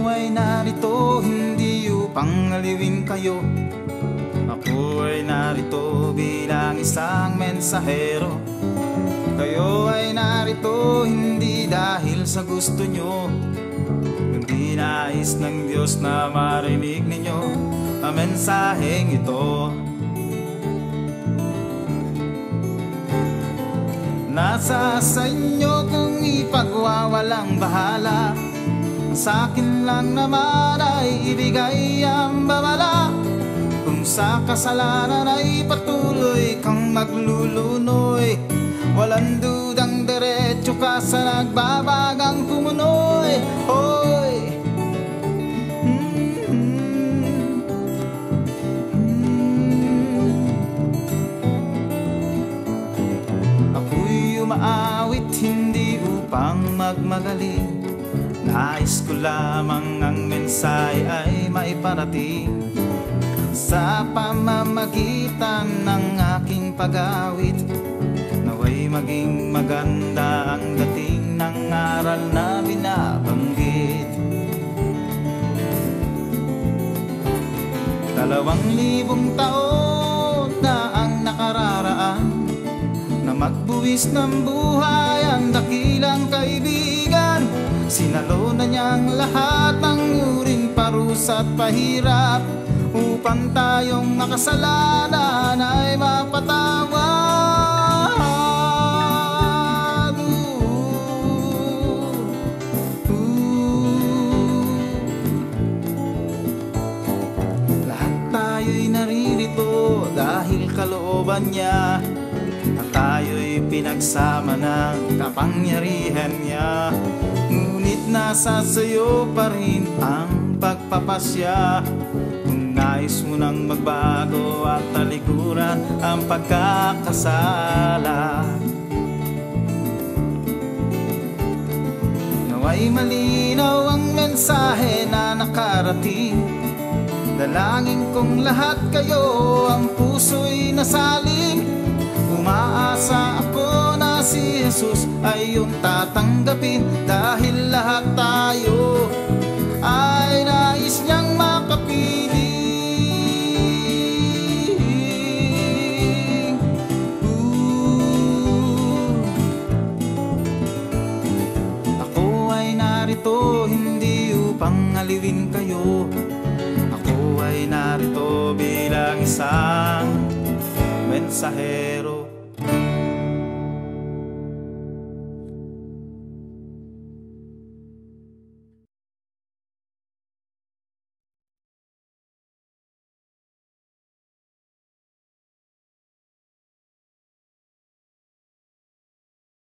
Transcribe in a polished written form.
ay narito hindi upang aliwin kayo. Ako ay narito bilang isang mensahero. Kayo ay narito hindi dahil sa gusto nyo, kundi nais ng Diyos na marinig ninyo ang mensaheng ito. Nasa sa inyo kung ipagwawalang bahala. Sa akin lang naman ay ibigay ang babala. Kung sa kasalanan ay patuloy kang maglulunoy, walang dudang diretso ka sa nagbabagang kumunoy. Hoy! Ako'y umaawit hindi upang magmagaling. Nais ko lamang ang mensahe ay maiparating. Sa pamamagitan ng aking pag-awit, naway maging maganda ang dating ng aral na binabanggit. 2,000 taon na ang nakararaan, na magbuwis ng buhay ang dakilang kaibigan. Sinalo na niyang lahat ng uring parusa at pahirap, upang tayong makasalanan ay mapatawad. Lahat tayo'y naririto dahil kalooban niya, at tayo'y pinagsama ng kapangyarihan niya. Ngunit nasa sayo pa rin ang pagpapasya. Kung nais mo nang magbago at talikuran ang pagkakasala, naway malinaw ang mensahe na nakarating. Dalangin kong lahat kayo ang puso'y nasaling. Umaasa ako na si Jesus ay iyong tatanggapin, dahil lahat tayo ay nais niyang makapiling. Ako ay narito hindi upang aliwin kayo. Ako ay narito bilang isang mensahero.